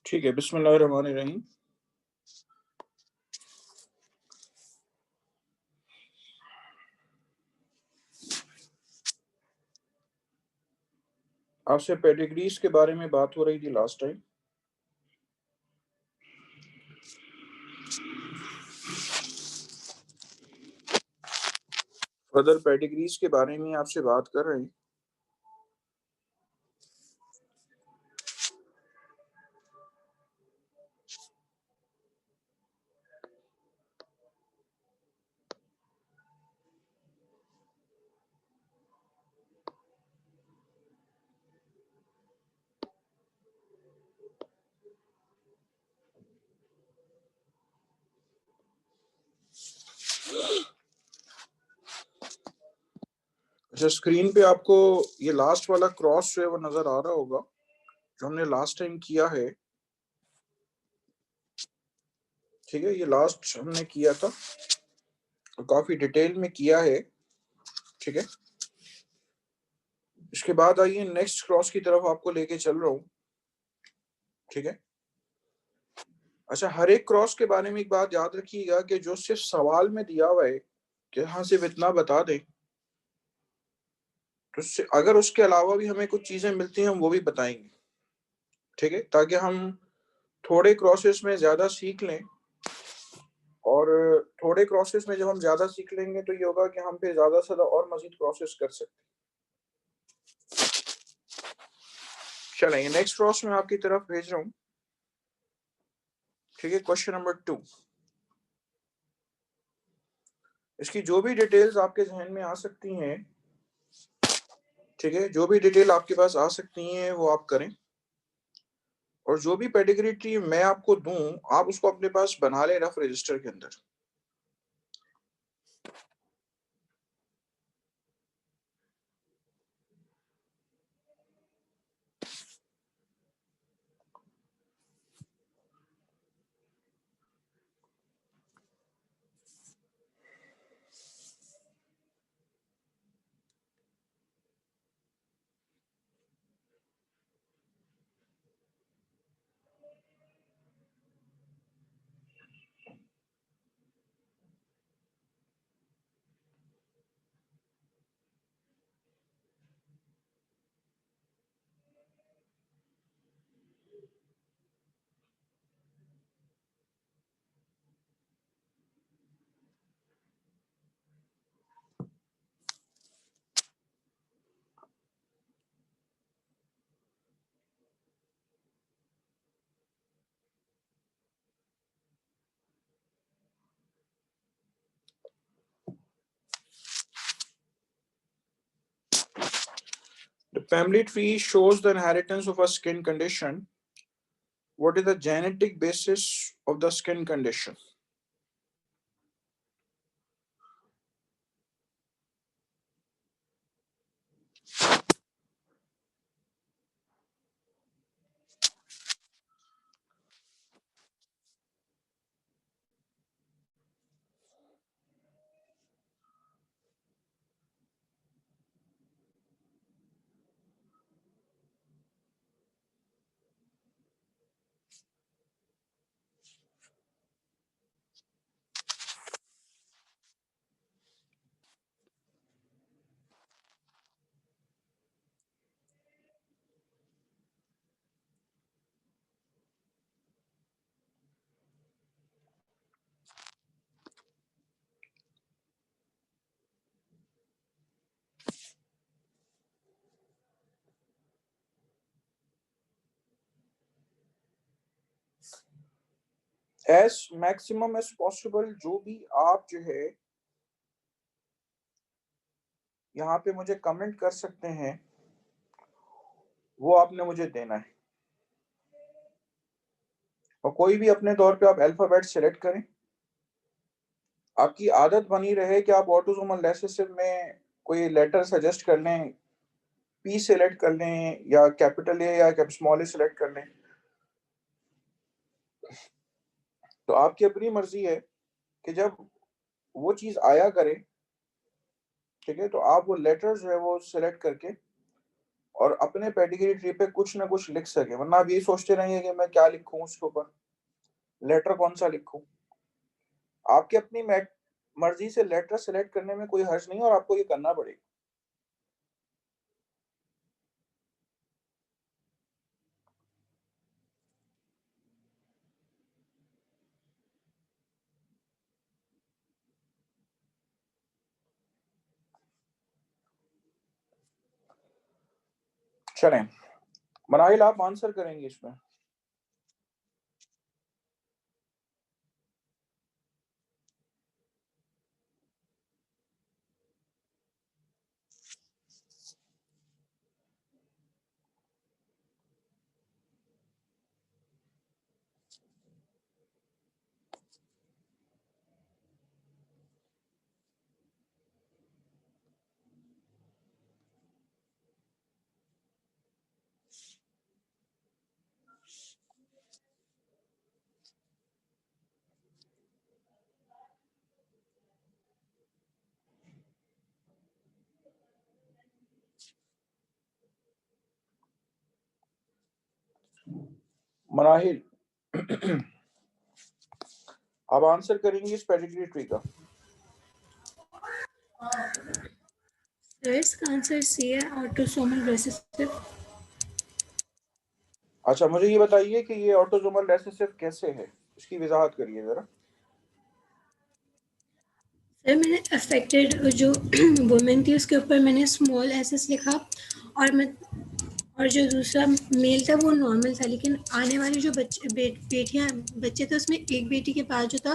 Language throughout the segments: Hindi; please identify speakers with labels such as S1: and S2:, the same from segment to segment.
S1: ठीक है, बिस्मिल्लाहिर्रहमानिर्रहीम। आपसे पेडिग्रीज के बारे में बात हो रही थी लास्ट टाइम। फर्दर पेडिग्रीज के बारे में आपसे बात कर रहे हैं। अच्छा, स्क्रीन पे आपको ये लास्ट वाला क्रॉस जो है वो नजर आ रहा होगा, जो हमने लास्ट टाइम किया है। ठीक है, ये लास्ट हमने किया था, काफी डिटेल में किया है। ठीक है, इसके बाद आइए नेक्स्ट क्रॉस की तरफ आपको लेके चल रहा हूँ। ठीक है, अच्छा, हर एक क्रॉस के बारे में एक बात याद रखिएगा कि जो सिर्फ सवाल में दिया हुआ है कि हाँ सिर्फ इतना बता दें, तो अगर उसके अलावा भी हमें कुछ चीजें मिलती हैं हम वो भी बताएंगे। ठीक है, ताकि हम थोड़े क्रॉसेस में ज्यादा सीख लें, और थोड़े क्रॉसेस में जब हम ज्यादा सीख लेंगे तो ये होगा कि हम फिर ज्यादा से ज्यादा और मजीद क्रॉसेस कर सकते हैं। चलें, नेक्स्ट क्रॉस में आपकी तरफ भेज रहा हूँ। ठीक है, क्वेश्चन नंबर 2। इसकी जो भी डिटेल्स आपके जहन में आ सकती हैं, ठीक है, जो भी डिटेल आपके पास आ सकती हैं वो आप करें, और जो भी पेडिग्री ट्री मैं आपको दूं आप उसको अपने पास बना लें रफ रजिस्टर के अंदर। The family tree shows the inheritance of a skin condition. What is the genetic basis of the skin condition? As maximum as possible जो भी आप जो है यहाँ पे मुझे कमेंट कर सकते हैं वो आपने मुझे देना है, और कोई भी अपने तौर पे आप अल्फाबेट सेलेक्ट करें। आपकी आदत बनी रहे कि आप ऑटोसोमल रिसेसिव में कोई लेटर सजेस्ट कर लें, पी सेलेक्ट कर लें या कैपिटल ए या स्मॉल ए सेलेक्ट कर लें, तो आपकी अपनी मर्जी है कि जब वो चीज आया करे, ठीक है, तो आप वो लेटर जो है वो सिलेक्ट करके और अपने पेडिग्री ट्री पे कुछ ना कुछ लिख सके, वरना आप ये सोचते रहेंगे कि मैं क्या लिखूं उसके ऊपर, लेटर कौन सा लिखूं। आपकी अपनी मर्जी से लेटर सेलेक्ट करने में कोई हर्ज नहीं, और आपको ये करना पड़ेगा। चलें, मनाहिल आप आंसर करेंगे इसमें। मनाहिल आप आंसर करेंगे इस पेडिग्री ट्री का।
S2: इसका आंसर सी है, ऑटोसोमल रिसेसिव।
S1: अच्छा, मुझे ये बताइए कि ये ऑटोसोमल रिसेसिव कैसे है, इसकी वजाहत करिए जरा।
S2: सर मैंने अफेक्टेड जो वुमेन थी उसके ऊपर मैंने स्मॉल एस लिखा, और जो दूसरा मेल था वो नॉर्मल था, लेकिन आने वाली जो बेटियां बच्चे थे उसमें एक बेटी के पास जो था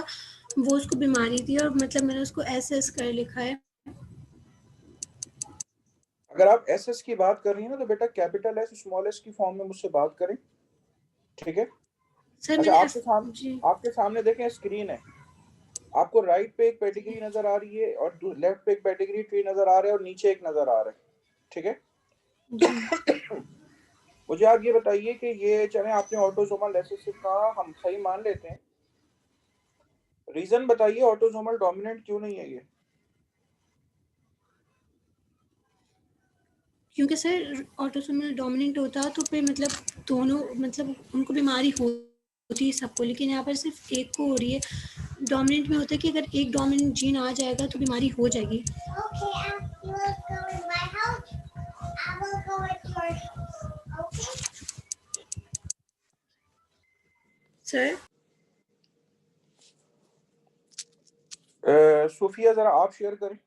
S2: वो उसको बीमारी थी, और मतलब मैंने उसको एस कर लिखा है।
S1: अगर आप एस की बात कर रही हैं ना, तो बेटा कैपिटल एस स्मॉल एस की फॉर्म में मुझसे बात करें, ठीक है।
S2: सर
S1: अच्छा,
S2: मैंने जी
S1: आपके सामने देखें स्क्रीन है, आपको राइट पे एक पेडिग्री नजर आ रही है और लेफ्ट पे एक पेडिग्री ट्री नजर आ रहा है और नीचे एक नजर आ रहा है, ठीक है।
S2: जी
S1: मुझे आप ये बताइए कि ये चले आपने ऑटोसोमल रिसेसिव का हम सही मान लेते हैं, रीजन बताइए ऑटोसोमल डोमिनेंट क्यों नहीं है ये।
S2: क्योंकि सर ऑटोसोमल डोमिनेंट होता तो फिर मतलब दोनों मतलब उनको बीमारी होती है सबको, लेकिन यहाँ पर सिर्फ एक को हो रही है। डोमिनेंट में होता है कि अगर एक डोमिनेंट जीन आ जाएगा तो बीमारी हो जाएगी। सर
S1: सूफिया जरा आप शेयर करें।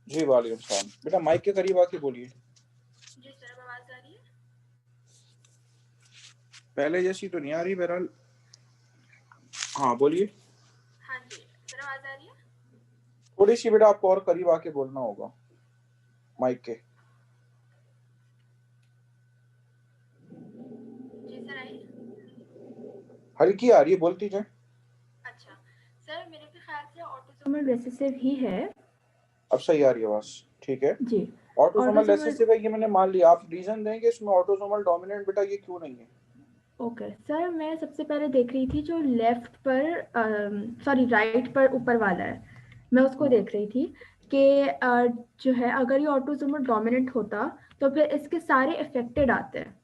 S1: जी वालेकुम सलाम, बेटा माइक के करीब आके बोलिए।
S2: जी सर, आवाज आ रही है?
S1: पहले जैसी तो नहीं आ रही, बहरहाल हाँ बोलिए।
S2: हाँ जी सर, आवाज आ रही है?
S1: थोड़ी सी बेटा आपको और करीब आके बोलना होगा माइक के।
S2: जी सर, आई?
S1: हल्की आ रही है, बोलती जाए।
S2: अच्छा सर, मेरे के ख्याल से ऑटोसोमल रिसेसिव ही है।
S1: अब सही आ रही है आवाज, ठीक है।
S2: जी
S1: ऑटोसोमल
S2: ऑटोसोमल
S1: रिसेसिव है ये मैंने मान लिया, आप रीजन देंगे इसमें ऑटोसोमल डोमिनेंट बेटा ये क्यों नहीं है।
S2: ओके सर, मैं सबसे पहले देख रही थी जो लेफ्ट पर सॉरी राइट पर ऊपर वाला है, मैं उसको देख रही थी कि जो है अगर ये ऑटोसोमल डोमिनेंट होता तो फिर इसके सारे अफेक्टेड आते हैं।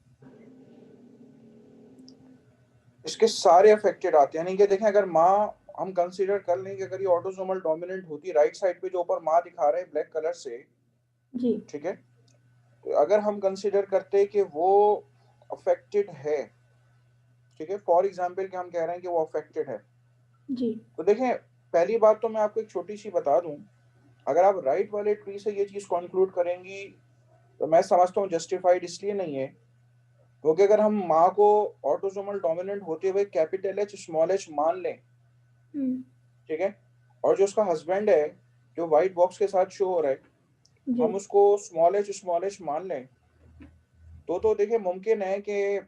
S1: इसके सारे अफेक्टेड आते हैं, यानी कि देखें अगर माँ हम कंसीडर कर लें कि अगर ये ऑटोसोमल डोमिनेंट होती, राइट साइड पे जो ऊपर माँ दिखा रहे हैं ब्लैक कलर से,
S2: जी
S1: ठीक है, तो अगर हम कंसीडर करते कि वो अफेक्टेड है, ठीक है, फॉर एग्जांपल कि हम कह रहे हैं कि वो अफेक्टेड है,
S2: जी
S1: तो देखें पहली बात तो मैं आपको एक छोटी सी बता दूं, अगर आप राइट वाले ट्री से ये चीज कंक्लूड करेंगी तो मैं समझता हूँ जस्टिफाइड इसलिए नहीं है क्योंकि अगर हम माँ को ऑटोसोमल डोमिनेंट होते हुए कैपिटल एच स्मॉल एच मान लें, ठीक है, और जो उसका हस्बैंड है जो व्हाइट बॉक्स के साथ शो हो रहा है
S2: जी
S1: हम उसको स्मॉल एच मान लें, देखिए मुमकिन है कि
S2: जी जी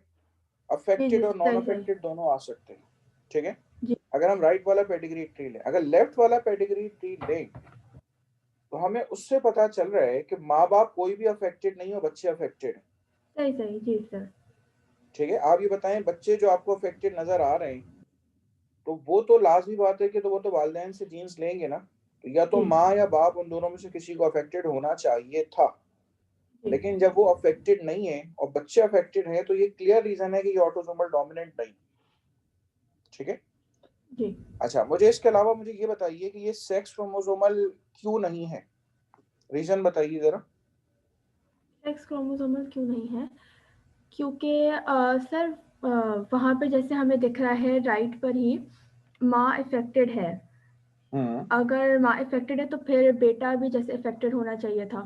S1: अफेक्टेड और नॉन
S2: सही सही
S1: अफेक्टेड दोनों आ सकते हैं, ठीक है।
S3: जी
S1: अगर हम राइट वाला पेडिग्री ट्री लें, अगर लेफ्ट वाला पेडिग्री ट्री लें तो हमें उससे पता चल रहा है कि माँ बाप कोई भी अफेक्टेड नहीं हो, बच्चे अफेक्टेड हैं।
S3: सही सही, जी सर।
S1: ठीक है, आप ये बताएं, बच्चे जो आपको अफेक्टेड नजर आ रहे हैं तो वो तो लाजमी बात है कि तो वो तो वालिदैन से जीन्स लेंगे ना, तो या तो
S3: जी
S1: माँ या बाप उन दोनों में से किसी को अफेक्टेड होना चाहिए था।
S3: जी
S1: लेकिन जब वो अफेक्टेड नहीं है और बच्चे अफेक्टेड हैं तो ये क्लियर रीजन है कि ये ऑटोसोमल डोमिनेंट नहीं। ठीक है।
S3: जी।
S1: अच्छा, मुझे इसके अलावा मुझे ये बताइए कि ये सेक्स क्रोमोसोमल क्यों नहीं है, रीजन बताइए जरा।
S3: सेक्स क्रोमोसोमल क्यों नहीं है? क्योंकि सर वहाँ पे जैसे हमें दिख रहा है राइट पर ही माँ इफेक्टेड है।
S1: हम्म,
S3: अगर माँ इफेक्टेड है तो फिर बेटा भी जैसे इफेक्टेड होना चाहिए था।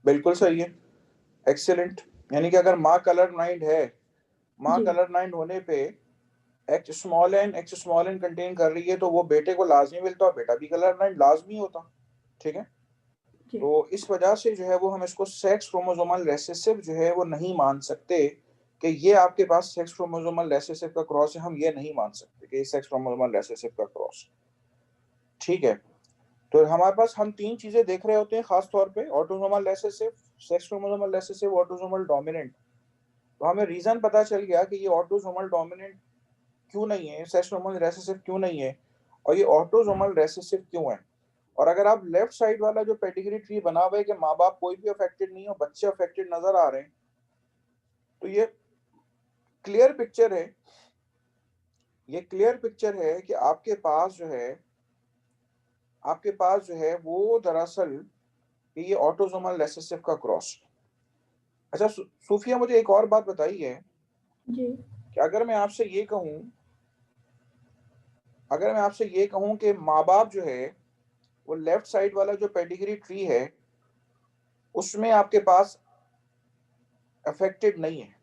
S1: बिल्कुल सही है, एक्सीलेंट। यानी कि अगर माँ कलर ब्लाइंड है, माँ
S3: जी
S1: कलर ब्लाइंड होने पे एक्स स्मॉल एन कंटेन कर रही है तो वो बेटे को लाजमी मिलता और बेटा भी कलर ब्लाइंड लाजमी होता। ठीक है।
S3: जी
S1: तो इस वजह से जो है वो हम इसको सेक्स क्रोमोसोमल रेसेसिव जो है वो नहीं मान सकते कि ये आपके पास सेक्स क्रोमोसोमल रेसेसिव का क्रॉस है, हम ये नहीं मान सकते कि ये सेक्स क्रोमोसोमल रेसेसिव का क्रॉस। ठीक है। तो हमारे पास हम तीन चीजें देख रहे होते हैं खास तौर पे, autosomal recessive, sex chromosomal recessive, autosomal dominant. तो हमें रीजन पता चल गया कि ये ऑटोसोमल डोमिनेंट क्यों नहीं है, सेक्स क्रोमोसोमल रेसेसिव क्यों नहीं है, और ये ऑटोसोमल रेसेसिव क्यों है। और अगर आप लेफ्ट साइड वाला जो पेडिग्री ट्री बना हुआ है कि माँ बाप कोई भी अफेक्टेड नहीं हो, बच्चे अफेक्टेड नजर आ रहे हैं, तो ये क्लियर पिक्चर है, ये क्लियर पिक्चर है कि आपके पास जो है वो दरअसल ये ऑटोसोमल रेसेसिव का क्रॉस। अच्छा सूफिया, मुझे एक और बात बताइए
S3: जी
S1: कि अगर मैं आपसे ये कहूं कि माँ बाप जो है वो लेफ्ट साइड वाला जो पेडिग्री ट्री है उसमें आपके पास अफेक्टेड नहीं है,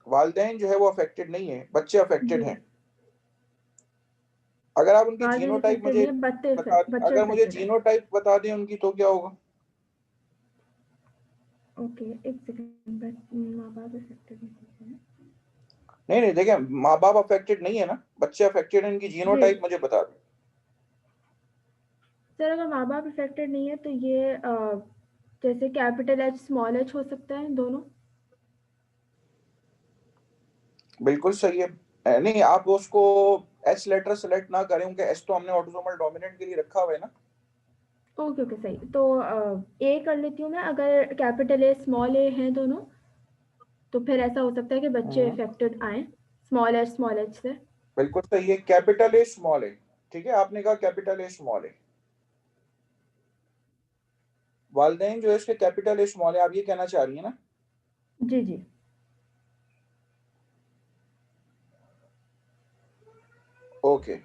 S1: वालिदैन जो है वो अफेक्टेड नहीं है, बच्चे अफेक्टेड
S3: जी।
S1: हैं। अगर आप उनकी
S3: वालिदैन
S1: जीनोटाइप
S3: इफेक्टेड
S1: मुझे
S3: नहीं है,
S1: बता,
S3: बच्चे
S1: अगर मुझे
S3: इफेक्टेड है।
S1: जीनोटाइप बता दें उनकी तो क्या होगा।
S3: ओके, एक सेकंड, माँ बाप इफेक्टेड नहीं है।
S1: नहीं नहीं, देखिए, माँ बाप अफेक्टेड नहीं है ना, बच्चे अफेक्टेड हैं, इनकी
S3: जी
S1: जीनोटाइप मुझे बता दें।
S3: सर, अगर माँ बाप इफेक्टेड नहीं है तो ये जैसे कैपिटल एच स्मॉल एच हो सकता है दोनों।
S1: बिल्कुल सही है। नहीं, आप उसको एच लेटर सेलेक्ट ना करें क्योंकि एच तो हमने ऑटोसोमल डोमिनेंट के लिए रखा हुआ है ना।
S3: ओके ओके, सही। तो ए कर लेती हूँ मैं, अगर कैपिटल ए स्मॉल ए हैं दोनों तो फिर ऐसा हो सकता है कि बच्चे
S1: हम्म,
S3: इफेक्टेड आए स्मॉल एच से।
S1: बिल्कुल सही है, कैपिटल ए स्मॉल ए। ठीक है, आपने कहा कैपिटल ए स्मॉल ए, वालिदैन जो है इसके कैपिटल ए स्मॉल है, आप ये कहना चाह रही है ना।
S3: जी जी।
S1: ओके,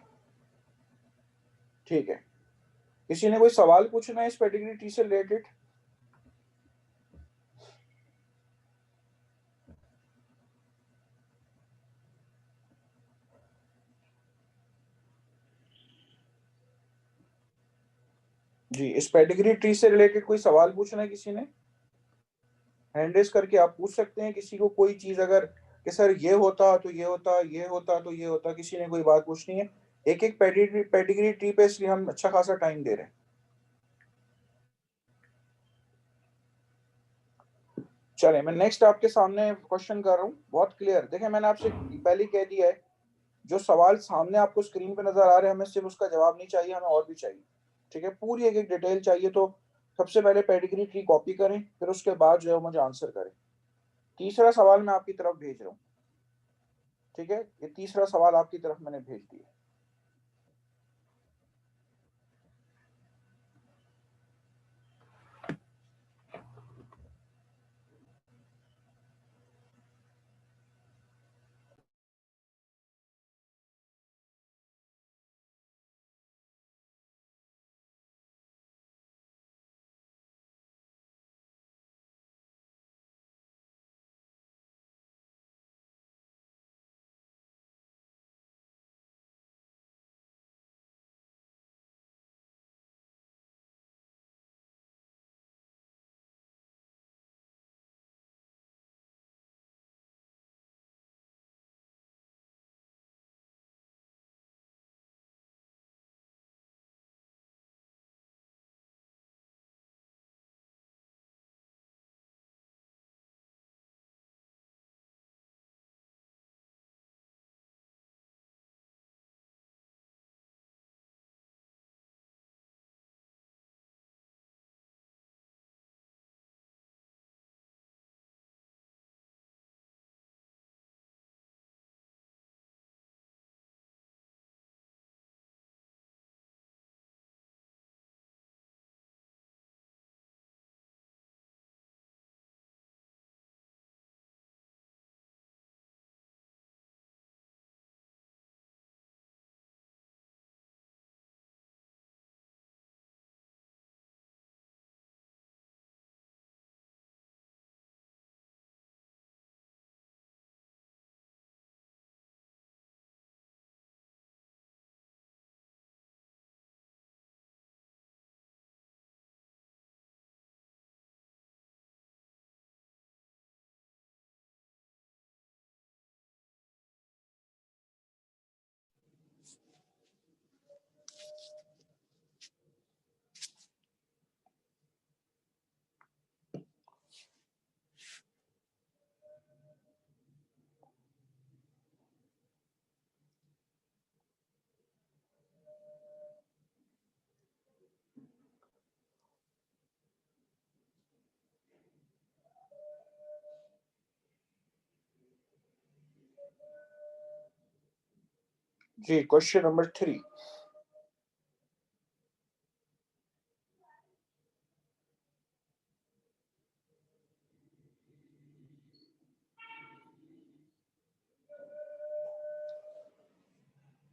S1: ठीक है। किसी ने कोई सवाल पूछना है इस पेडिग्री ट्री से रिलेटेड। जी, इस पेडिग्री ट्री से रिलेटेड कोई सवाल पूछना है किसी ने, हैंड रेस करके आप पूछ सकते हैं किसी को कोई चीज, अगर कि सर ये होता तो ये होता, ये होता तो ये होता, किसी ने कोई बात पूछनी है। एक एक पेडिग्री ट्री पे इसलिए हम अच्छा खासा टाइम दे रहे हैं। चले, मैं नेक्स्ट आपके सामने क्वेश्चन कर रहा हूँ, बहुत क्लियर। देखें, मैंने आपसे पहले ही कह दिया है, जो सवाल सामने आपको स्क्रीन पे नजर आ रहे हैं हमें सिर्फ उसका जवाब नहीं चाहिए, हमें और भी चाहिए। ठीक है, पूरी एक एक डिटेल चाहिए। तो सबसे पहले पेडिग्री ट्री कॉपी करें, फिर उसके बाद जो है मुझे आंसर करें। तीसरा सवाल मैं आपकी तरफ भेज रहा हूँ। ठीक है, ये तीसरा सवाल आपकी तरफ मैंने भेज दिया। जी, question number 3.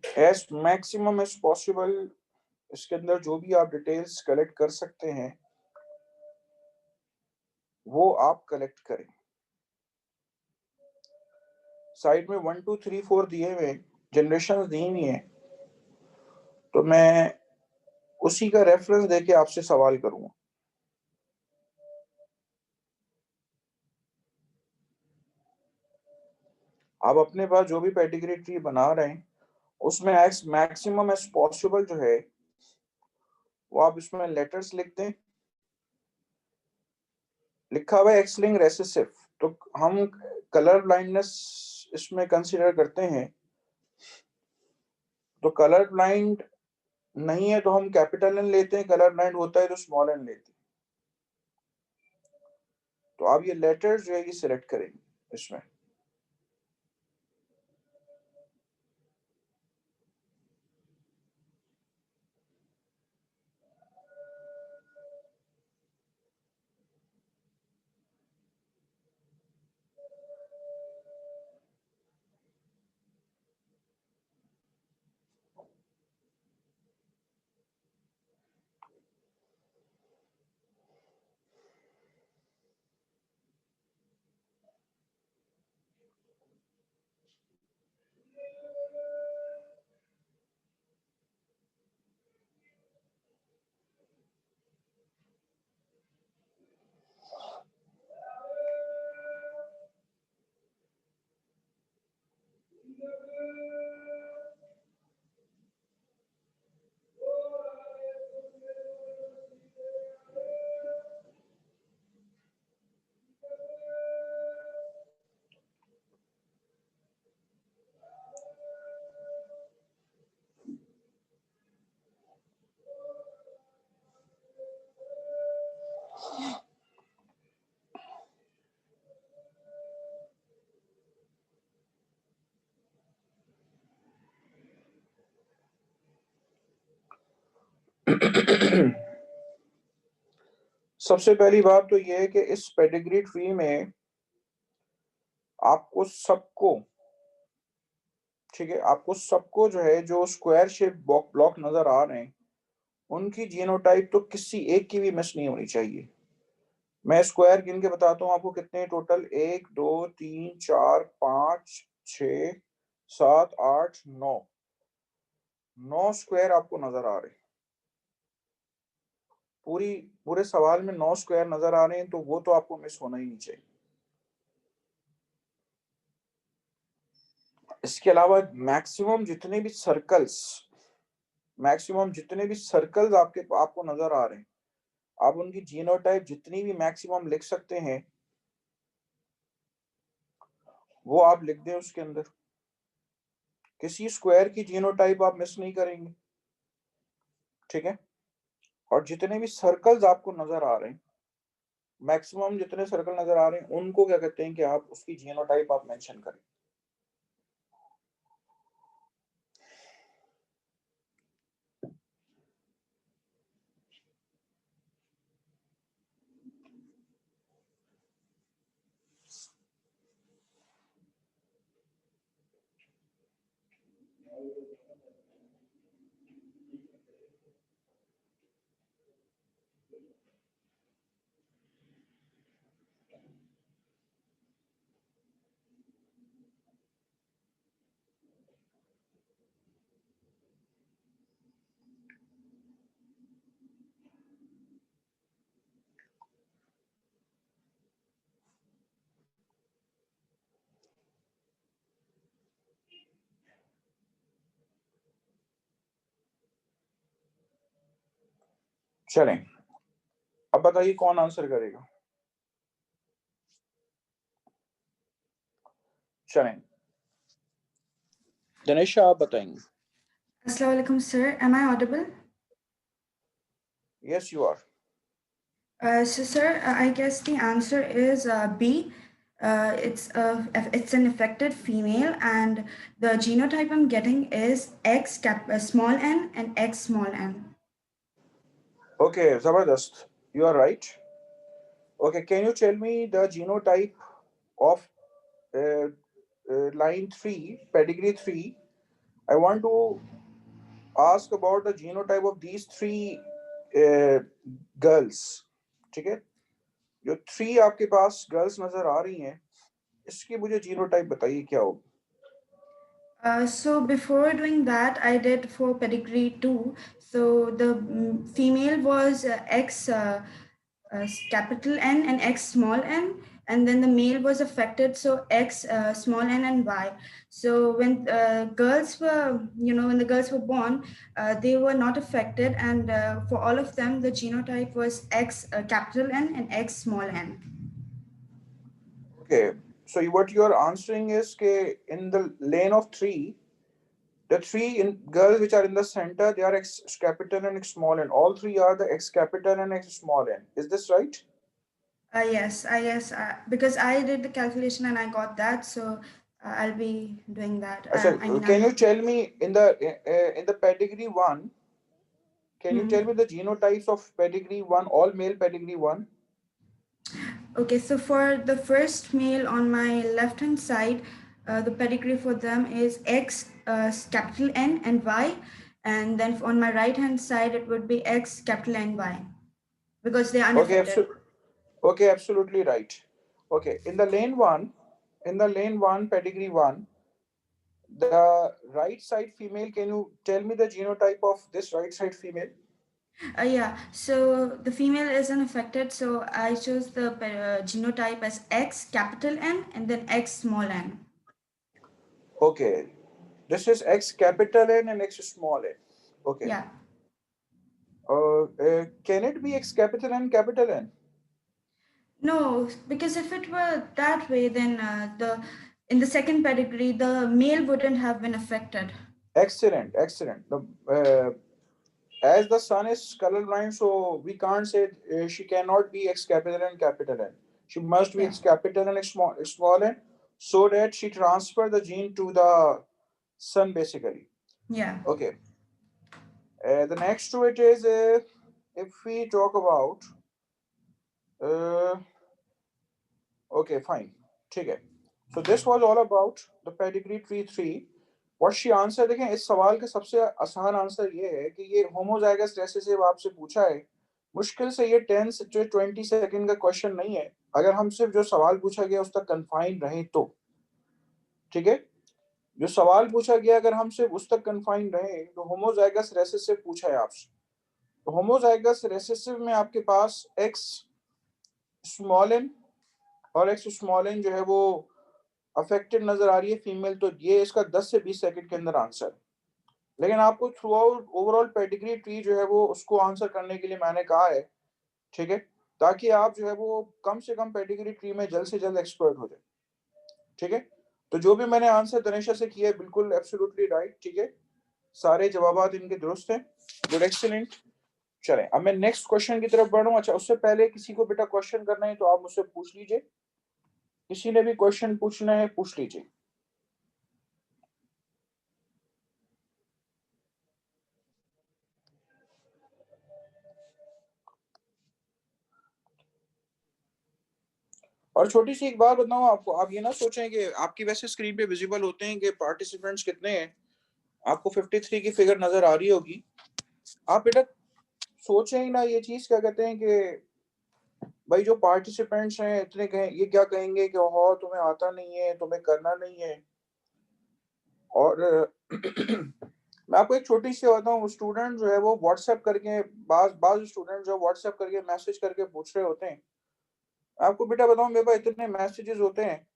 S1: As maximum as possible, इसके अंदर जो भी आप डिटेल्स कलेक्ट कर सकते हैं वो आप कलेक्ट करें. साइड में 1 2 3 4 दिए हुए जनरेशन दी हुई हैं, तो मैं उसी का रेफरेंस देके आपसे सवाल करूंगा. आप अपने पास जो भी पेडिग्री ट्री बना रहे हैं उसमें एज मैक्सिमम एज पॉसिबल जो है वो आप इसमें लेटर्स लिख दें. लिखा हुआ है एक्स लिंक्ड रिसेसिव, तो हम कलर ब्लाइंडनेस इसमें कंसीडर करते हैं. तो कलर ब्लाइंड नहीं है तो हम कैपिटल एन लेते हैं, कलर ब्लाइंड होता है तो स्मॉल एन लेते हैं. तो आप ये लेटर्स जो है ये सिलेक्ट करेंगे इसमें. सबसे पहली बात तो ये है कि इस पेडिग्री ट्री में आपको सबको, ठीक है, आपको सबको जो है जो स्क्वायर शेप ब्लॉक नजर आ रहे हैं उनकी जीनोटाइप तो किसी एक की भी मिस नहीं होनी चाहिए. मैं स्क्वायर गिन के बताता हूँ आपको कितने टोटल. 1 2 3 4 5 6 7 8 9 9 स्क्वायर आपको नजर आ रहे हैं. पूरे सवाल में 9 स्क्वायर नजर आ रहे हैं, तो वो तो आपको मिस होना ही नहीं चाहिए. इसके अलावा मैक्सिमम जितने भी सर्कल्स आपको नजर आ रहे हैं, आप उनकी जीनोटाइप जितनी भी मैक्सिमम लिख सकते हैं वो आप लिख दें उसके अंदर. किसी स्क्वायर की जीनोटाइप आप मिस नहीं करेंगे, ठीक है. और जितने भी सर्कल्स आपको नजर आ रहे हैं, मैक्सिमम जितने सर्कल नजर आ रहे हैं उनको क्या कहते हैं कि आप उसकी जीनोटाइप आप मेंशन करें. चलें, अब बताइए कौन आंसर करेगा. चलें, दनेशा आप बताएंगे.
S4: Assalamu alaikum, sir. Am I audible?
S1: Yes, you are.
S4: So, sir, I guess the answer is B. It's an affected female, and the genotype I'm getting is small n and X small n.
S1: Okay, Zabardast, you are right. Okay, can you tell me the genotype of line 3, pedigree 3? I want to ask about the genotype of these three girls. ठीक है, जो 3 आपके पास गर्ल्स नजर आ रही हैं, इसकी मुझे जीनोटाइप बताइए क्या होगा.
S4: So before doing that, I did for pedigree 2. So the female was capital N and X small n, and then the male was affected, so X small n and Y. So when girls were, when the girls were born, they were not affected, and for all of them, the genotype was X capital N and X small n.
S1: Okay, so what you are answering is that in the lane of 3, the 3 girls which are in the center, they are X capital and X small n. All 3 are the X capital and X small n. Is this right?
S4: Yes, because I did the calculation and I got that, so I'll be doing that.
S1: Can you tell me in the pedigree 1? Can you tell me the genotypes of pedigree 1, all male pedigree 1?
S4: Okay, so for the first male on my left hand side, the pedigree for them is X capital N and Y, and then on my right hand side it would be X capital N Y, because they are unaffected.
S1: Okay, absolutely right. Okay, in the lane 1, pedigree 1, the right side female, can you tell me the genotype of this right side female?
S4: Yeah, so the female is unaffected, so I chose the genotype as X capital N and then X small n.
S1: Okay, this is X capital N and X small n. Okay.
S4: Yeah.
S1: Can it be X capital N capital N?
S4: No, because if it were that way, then in the second pedigree, the male wouldn't have been affected.
S1: Excellent. As the son is colorblind, so we can't say she cannot be X capital N capital N. She must be X capital and X small n, so that she transfer the gene to the son basically.
S4: Yeah.
S1: Okay. The next to it is if we talk about okay, fine. Okay. So this was all about the pedigree tree 3. What she answered, देखें इस सवाल का सबसे आसान आंसर ये है कि ये होमोजाइगस रिसेसिव आपसे पूछा है. मुश्किल से ये 10 से 20 सेकंड का क्वेश्चन नहीं है, अगर हम सिर्फ जो सवाल पूछा गया उस तक कन्फाइन रहे तो. ठीक है, जो सवाल पूछा गया अगर हम सिर्फ उस तक कन्फाइन रहे तो होमोजाइगस रिसेसिव पूछा है आपसे. तो होमोजाइगस रिसेसिव में आपके पास एक्स स्मॉल एन और एक्स स्मॉल एन जो है वो अफेक्टेड नजर आ रही है फीमेल, तो ये इसका 10 से 20 सेकंड के अंदर आंसर. लेकिन आपको through out overall pedigree tree जो है वो उसको आंसर करने के लिए मैंने कहा है, ठीक है, ताकि आप जो है वो कम से कम पेडिग्री ट्री में जल्द से जल्द एक्सपर्ट हो जाए. ठीक है, तो जो भी मैंने आंसर तनिषा से किया है बिल्कुल एब्सोल्युटली राइट. ठीक है, सारे जवाबात इनके दुरुस्त हैं. Good, excellent. चलें, अब मैं नेक्स्ट क्वेश्चन की तरफ बढ़ूं. अच्छा, उससे पहले किसी को बेटा क्वेश्चन करना है तो आप मुझसे पूछ लीजिए. किसी ने भी क्वेश्चन पूछना है पूछ लीजिए. और छोटी सी एक बात बताऊं आपको, आप ये ना सोचें कि आपकी वैसे स्क्रीन पे विजिबल होते हैं कि पार्टिसिपेंट्स कितने हैं. आपको 53 की फिगर नजर आ रही होगी. आप बेटा सोचें ही ना ये चीज, क्या कहते हैं कि भाई जो पार्टिसिपेंट्स हैं इतने ये क्या कहेंगे कि हो तुम्हें आता नहीं है, तुम्हें करना नहीं है. और मैं आपको एक छोटी सी बताऊं, स्टूडेंट जो है वो व्हाट्सएप करके बाज स्टूडेंट जो व्हाट्सएप करके मैसेज करके पूछ रहे होते हैं. आपको बेटा बताऊं मेरे पास इतने मैसेजेस होते हैं.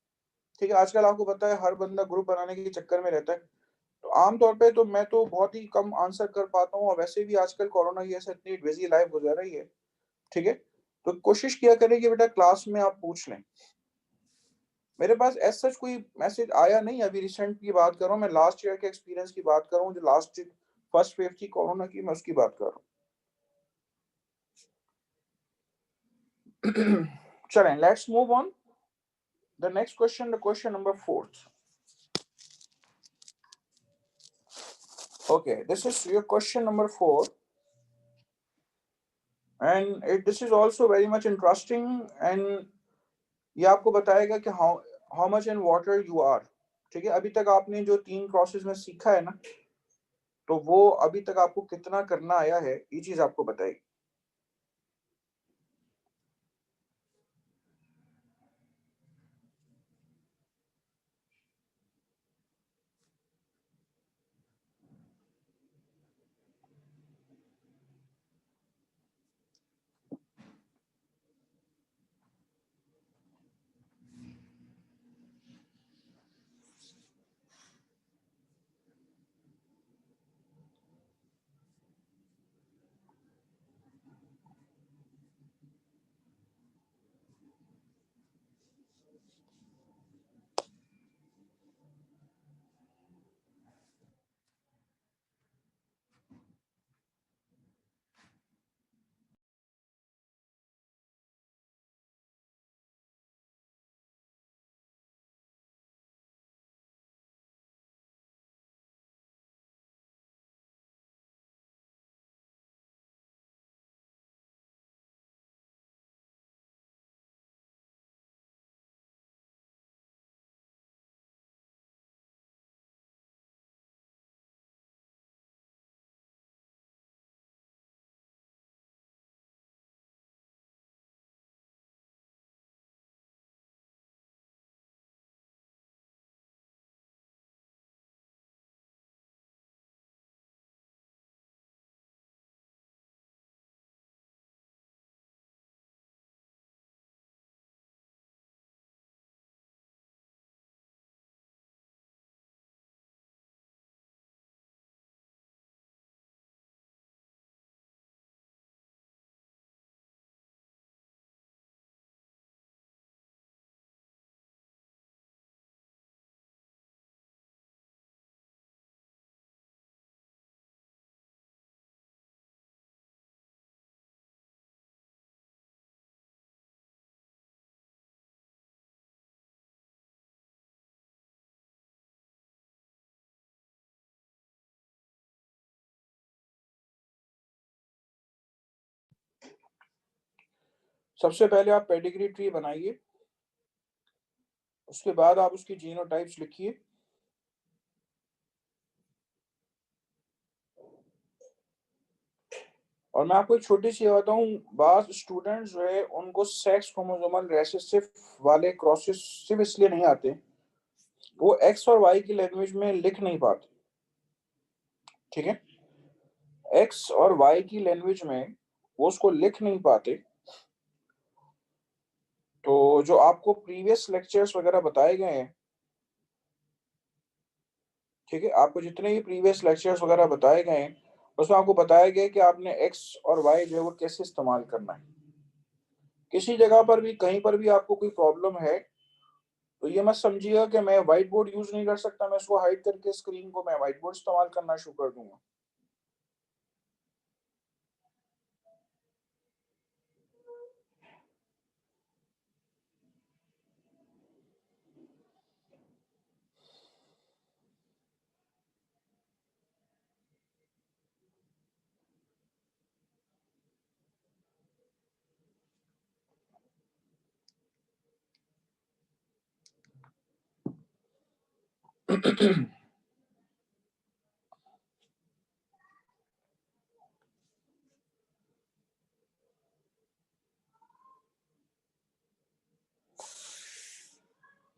S1: ठीक है, आजकल आपको पता है हर बंदा ग्रुप बनाने के चक्कर में रहता है, तो आमतौर पे तो मैं तो बहुत ही कम आंसर कर पाता हूँ. और वैसे भी आजकल कोरोना की ऐसे इतनी बिजी लाइफ गुजर रही है. ठीक है, तो कोशिश किया करें कि बेटा क्लास में आप पूछ लें. मेरे पास ऐसा कोई मैसेज आया नहीं अभी. रिसेंट की बात कर रहा हूँ मैं, लास्ट ईयर के एक्सपीरियंस की बात कर रहा हूँ, जो लास्ट फर्स्ट वेव थी कोरोना की, मैं उसकी बात कर रहा हूँ. चलें, let's move on. The next question, the question number 4. Okay, this is your question number 4, and this is also very much interesting, and ये आपको बताएगा कि how much in water you are. ठीक है, अभी तक आपने जो 3 क्रॉसेस में सीखा है ना, तो वो अभी तक आपको कितना करना आया है, ये चीज आपको बताएगी. सबसे पहले आप पेडिग्री ट्री बनाइए, उसके बाद आप उसकी जीनोटाइप्स लिखिए, और मैं आपको एक छोटी सी बात बताऊं, बात स्टूडेंट्स जो है उनको सेक्स क्रोमोसोमल रेसेसिव वाले क्रॉसेस सिर्फ इसलिए नहीं आते, वो एक्स और वाई की लैंग्वेज में लिख नहीं पाते. ठीक है, एक्स और वाई की लैंग्वेज में वो उसको लिख नहीं पाते. तो जो आपको प्रीवियस लेक्चर्स वगैरह बताए गए हैं, ठीक है, आपको जितने भी प्रीवियस लेक्चर्स वगैरह बताए गए हैं, उसमें आपको बताया गया कि आपने एक्स और वाई जो है वो कैसे इस्तेमाल करना है. किसी जगह पर भी कहीं पर भी आपको कोई प्रॉब्लम है तो ये मत समझिएगा कि मैं व्हाइट बोर्ड यूज नहीं कर सकता, मैं इसको हाइड करके स्क्रीन को मैं व्हाइट बोर्ड इस्तेमाल करना शुरू कर दूंगा.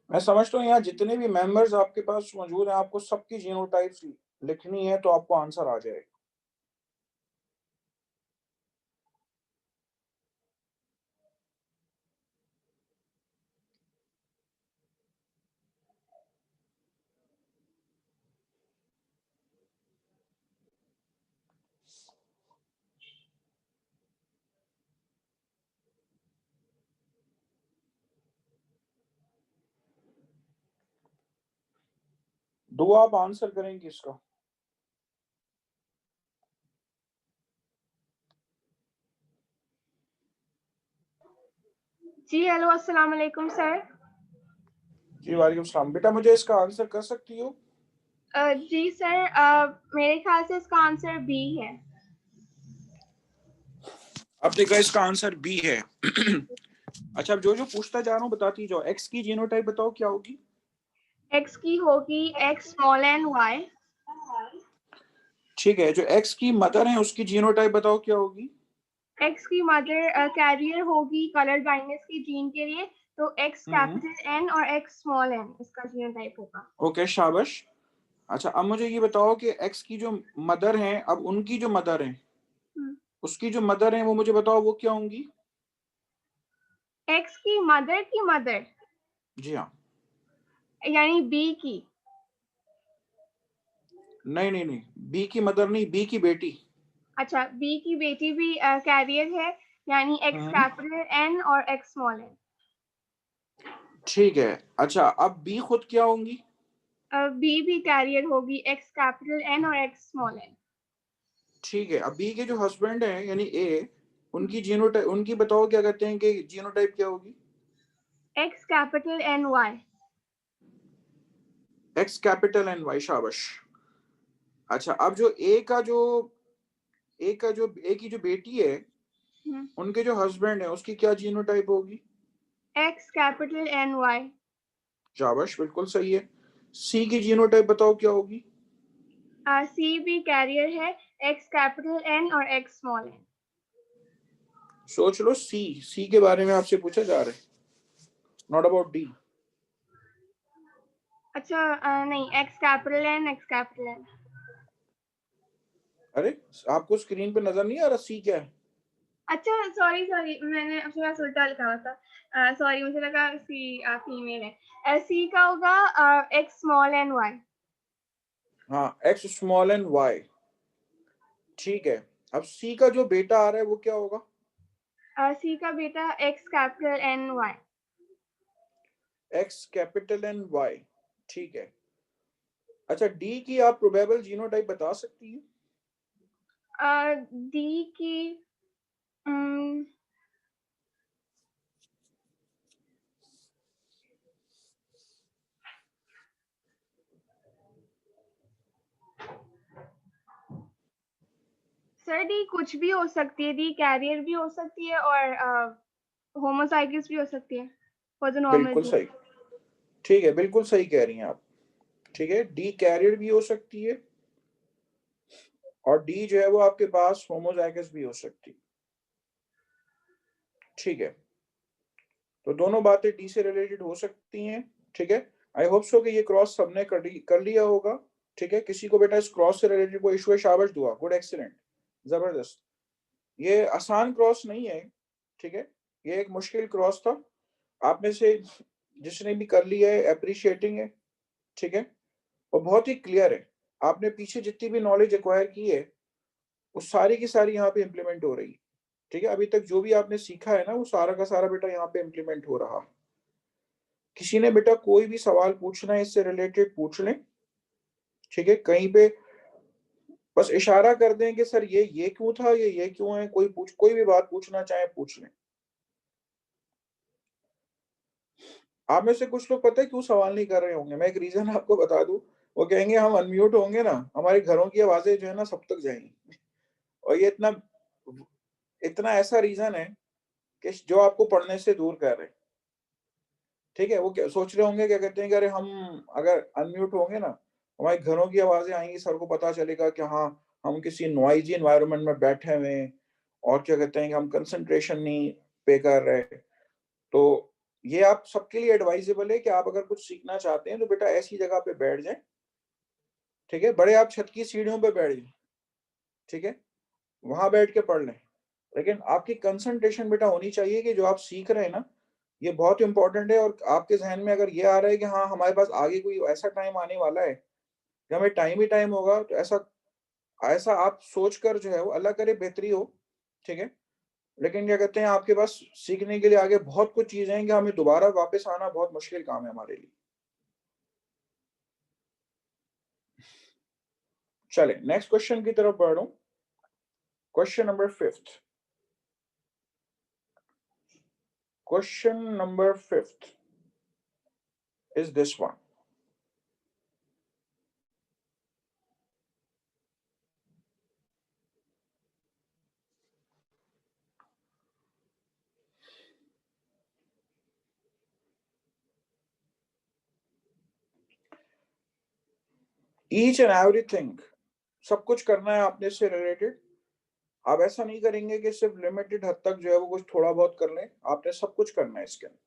S1: मैं समझता हूँ यहाँ जितने भी मेंबर्स आपके पास मौजूद हैं, आपको सबकी जीनोटाइप्स लिखनी है तो आपको आंसर आ जाएगा. दो आप आंसर करेंगे इसका.
S3: जी हेलो, अस्सलाम वालेकुम सर.
S1: जी वालेकुम सलाम। बेटा मुझे इसका आंसर कर सकती हो?
S3: जी सर, मेरे ख्याल से इसका आंसर बी है।
S1: अब देखा इसका आंसर बी है। अच्छा, अब जो जो पूछता जा रहा हूँ बताती जाओ। एक्स की जीनोटाइप बताओ क्या होगी?
S3: एक्स की होगी एक्स स्मॉल एन वाई।
S1: ठीक है, जो एक्स की मदर है उसकी जीनोटाइप बताओ क्या होगी?
S3: एक्स की मदर कैरियर होगी कलर ब्लाइंडनेस की जीन के लिए, तो एक्स कैपिटल एन और एक्स स्मॉल एन इसका जीनोटाइप होगा।
S1: ओके, शाबाश। अच्छा, अब मुझे ये बताओ कि एक्स की जो मदर है, अब उनकी जो मदर है, उसकी जो मदर है वो मुझे बताओ वो क्या होंगी?
S3: एक्स की मदर
S1: जी हाँ।
S3: यानी बी की।
S1: नहीं नहीं नहीं, बी की मदर नहीं, बी की बेटी।
S3: अच्छा, बी की बेटी भी कैरियर है, यानी एक्स कैपिटल एन और एक्स स्मॉल एन।
S1: ठीक है। अच्छा, अब बी खुद क्या होंगी?
S3: बी भी कैरियर होगी एक्स कैपिटल एन और एक्स स्मॉल एन।
S1: ठीक है, अब बी के जो हस्बैंड हैं यानी ए, उनकी जीनोटाइप, उनकी बताओ क्या कहते हैं कि जीनोटाइप क्या होगी?
S3: X capital N Y.
S1: X capital N Y, शाबाश। अच्छा, अब जो ए का जो ए की जो बेटी है, उनके जो हस्बैंड है उसकी क्या जीनोटाइप होगी?
S3: X capital N Y.
S1: शाबाश, बिल्कुल सही है। सी की जीनोटाइप बताओ क्या होगी?
S3: सी भी कैरियर है एक्स कैपिटल एन और एक्स स्मॉल एन।
S1: सोच लो, सी के बारे में आपसे पूछा जा रहा है, नॉट अबाउट डी।
S3: अच्छा, नहीं, X capital N X capital N.
S1: अरे, आपको स्क्रीन पे नजर नहीं आ रहा सी क्या है?
S3: अच्छा, सॉरी मैंने अपने पास उल्टा लिखा हुआ था। सॉरी, मुझे लगा सी फीमेल है। सी का होगा एक्स स्मॉल एन वाई।
S1: हाँ, एक्स स्मॉल एन वाई। ठीक है, अब सी का जो बेटा आ रहा है वो क्या होगा?
S3: सी का बेटा X capital N Y.
S1: X capital N Y. ठीक है। अच्छा, डी की आप प्रोबेबल जीनोटाइप बता सकती हैं?
S3: डी की अम, सर डी कुछ भी हो सकती है। डी कैरियर भी हो सकती है और होमोजाइगस भी हो सकती है फॉर द नॉर्मल
S1: बिल्कुल
S3: जी।
S1: सही। ठीक है, बिल्कुल सही कह रही हैं आप। ठीक है, डी कैरियर भी हो सकती है और डी जो है वो आपके पास होमोजाइगस भी हो सकती है। ठीक है, तो दोनों बातें डी से रिलेटेड हो सकती हैं। ठीक है, आई होप सो कि ये क्रॉस सबने कर लिया होगा। ठीक है, किसी को बेटा इस क्रॉस से रिलेटेड कोई इशू है? शाबाश, दुआ, गुड, एक्सीलेंट, जबरदस्त। ये आसान क्रॉस नहीं है। ठीक है, ये एक मुश्किल क्रॉस था। आप में से जिसने भी कर लिया है अप्रिशिएटिंग है। ठीक है, और बहुत ही क्लियर है। आपने पीछे जितनी भी नॉलेज एक्वायर की है वो सारी की सारी यहाँ पे इम्प्लीमेंट हो रही है। ठीक है, अभी तक जो भी आपने सीखा है ना वो सारा का सारा बेटा यहाँ पे इम्प्लीमेंट हो रहा। किसी ने बेटा कोई भी सवाल पूछना है इससे रिलेटेड पूछ लें। ठीक है, कहीं पे बस इशारा कर दें कि सर ये क्यों था, ये क्यों है, कोई भी बात पूछना चाहे पूछ लें। आप में से कुछ लोग पता है क्यों सवाल नहीं कर रहे होंगे? मैं एक रीजन आपको बता दूं। वो कहेंगे हम अनम्यूट होंगे ना, हमारे घरों की आवाजें जो है ना सब तक जाएंगी। और ये इतना इतना ऐसा रीजन है कि जो आपको पढ़ने से दूर कर रहे हैं। ठीक है, वो क्या सोच रहे होंगे, क्या कहते हैं कि अरे हम अगर अनम्यूट होंगे ना, हमारे घरों की आवाजें आएंगी, सर को पता चलेगा कि हाँ हम किसी नॉइजी एनवायरनमेंट में बैठे हुए हैं और क्या कहते हैं कि हम कंसंट्रेशन नहीं पे कर रहे। तो ये आप सबके लिए एडवाइजेबल है कि आप अगर कुछ सीखना चाहते हैं तो बेटा ऐसी जगह पे बैठ जाएं। ठीक है, बड़े आप छत की सीढ़ियों पे बैठ जाएं। ठीक है, वहां बैठ के पढ़ लें, लेकिन आपकी कंसंट्रेशन बेटा होनी चाहिए कि जो आप सीख रहे हैं ना ये बहुत इंपॉर्टेंट है। और आपके जहन में अगर ये आ रहा है कि हाँ हमारे पास आगे कोई ऐसा टाइम आने वाला है कि हमें टाइम ही टाइम होगा, तो ऐसा ऐसा आप सोच कर जो है वो अल्लाह करे बेहतरी हो। ठीक है, लेकिन क्या कहते हैं आपके पास सीखने के लिए आगे बहुत कुछ चीजें हैं कि हमें दोबारा वापस आना बहुत मुश्किल काम है हमारे लिए। चले नेक्स्ट क्वेश्चन की तरफ बढ़ूं। Question number 5। Question number 5, is this one. Each and everything, सब कुछ करना है आपने इससे रिलेटेड। आप ऐसा नहीं करेंगे कि सिर्फ लिमिटेड हद तक जो है वो कुछ थोड़ा बहुत कर लें, आपने सब कुछ करना है इसके अंदर।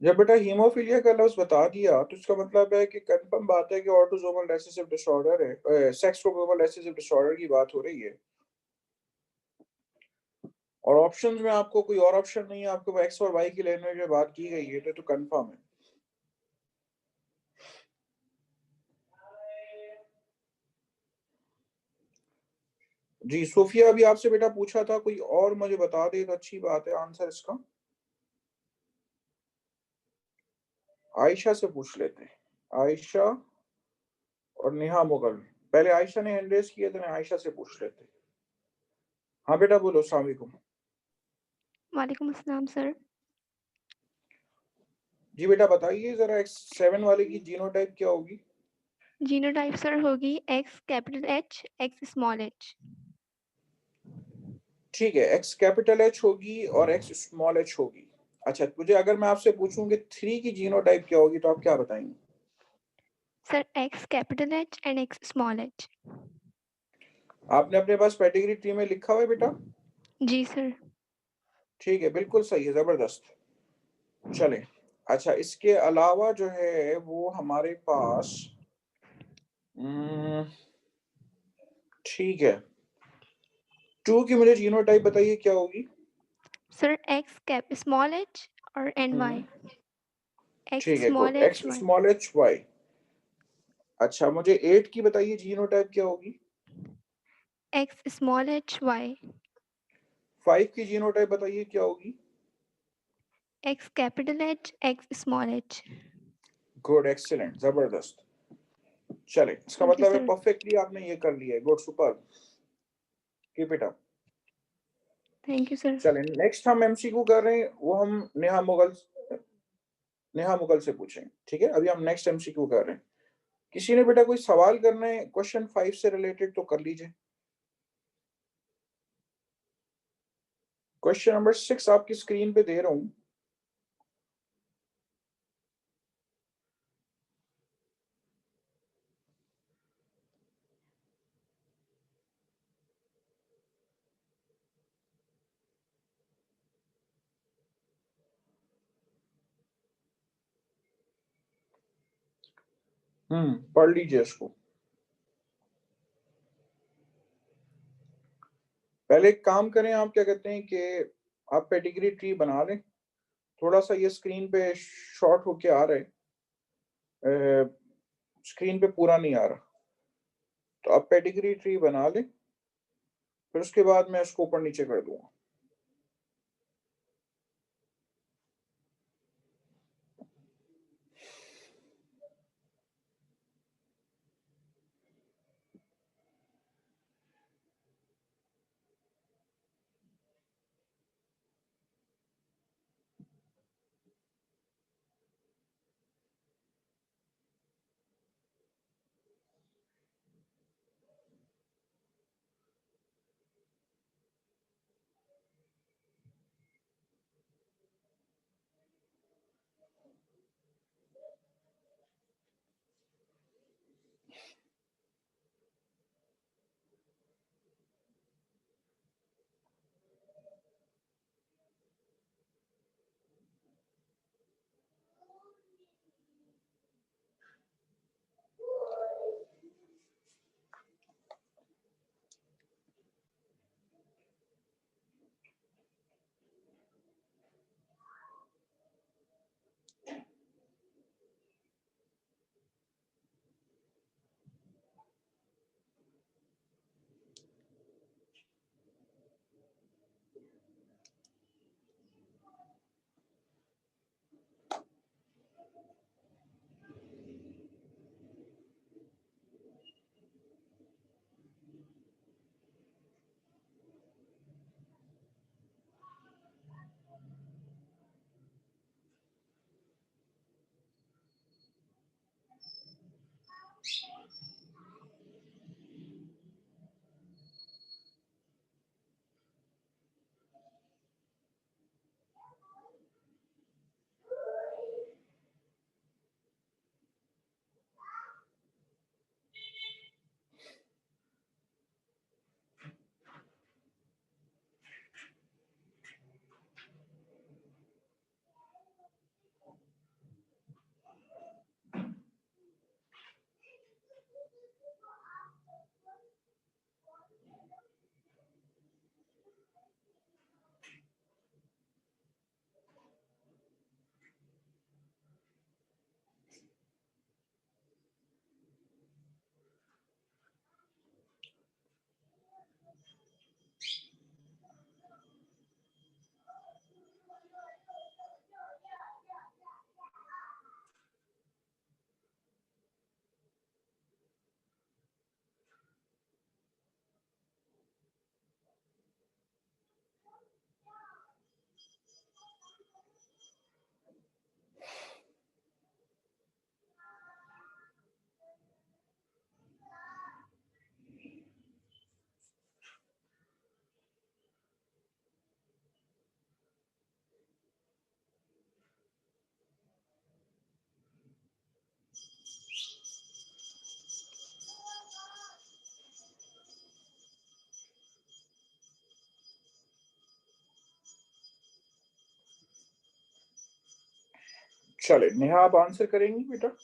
S1: जब बेटा हीमोफीलिया का लफ्ज बता दिया तो इसका मतलब है कि कंफर्म बात है कि ऑटोसोमल रिसेसिव डिसऑर्डर है, सेक्स क्रोमोसोमल रिसेसिव डिसऑर्डर की बात हो रही है। और ऑप्शंस में आपको कोई और ऑप्शन नहीं है, आपको एक्स और वाई की लैंग्वेज में बात की गई है तो कंफर्म है। जी सोफिया, अभी आपसे बेटा पूछा था, कोई और मुझे बता दे तो अच्छी बात है आंसर इसका। आयशा से पूछ लेते हैं, आयशा और नेहा मुगल। पहले आयशा ने हैंड रेज किया तो आयशा से पूछ लेते हैं। हाँ बेटा बोलो, अस्सलाम वालेकुम।
S5: वालेकुम अस्सलाम सर।
S1: जी बेटा बताइए जरा, X7 वाले की जीनोटाइप क्या होगी?
S5: जीनोटाइप सर होगी X capital H X small h।
S1: ठीक है, X कैपिटल H होगी और X स्मॉल h होगी। अच्छा, मुझे अगर मैं आपसे पूछूं कि 3 की जीनोटाइप क्या होगी तो आप क्या बताएंगे?
S5: Sir X capital H and X small h।
S1: आपने अपने पास पेडिग्री ट्री में लिखा हुआ है बेटा?
S5: जी सर।
S1: ठीक है, बिल्कुल सही है, जबरदस्त। चलें, अच्छा, इसके अलावा जो है वो हमारे पास ठीक है, 2 की मुझे जीनोटाइप बताइए क्या होगी?
S5: Sir X cap small H और एंड वाई। एक्स
S1: ठीक है, good,
S5: small
S1: X
S5: H Y.
S1: Small H Y. अच्छा, मुझे 8 की बताइए जीनोटाइप क्या होगी?
S5: X small H Y.
S1: 5 की जीनोटाइप बताइए क्या होगी?
S5: X capital H x small H.
S1: Good, excellent, जबरदस्त। चले, इसका
S5: थैंक यू
S1: मतलब है
S5: सर।
S1: परफेक्टली आपने ये कर लिया है। Good, super, keep it up.
S5: Thank you sir.
S1: चले, नेक्स्ट हम एमसीक्यू कर रहे हैं, वो हम नेहा मुगल से पूछेंगे। ठीक है, अभी हम नेक्स्ट एमसीक्यू कर रहे हैं। किसी ने बेटा कोई सवाल करना है क्वेश्चन 5 से रिलेटेड तो कर लीजिए। क्वेश्चन नंबर 6 आपकी स्क्रीन पे दे रहा हूं। पढ़ लीजिए इसको। पहले एक काम करें, आप क्या कहते हैं कि आप पेडिग्री ट्री बना लें। थोड़ा सा ये स्क्रीन पे शॉर्ट होके आ रहा है, स्क्रीन पे पूरा नहीं आ रहा, तो आप पेडिग्री ट्री बना लें, फिर उसके बाद मैं इसको ऊपर नीचे कर दूंगा। चले नेहा, आप आंसर करेंगी बेटा?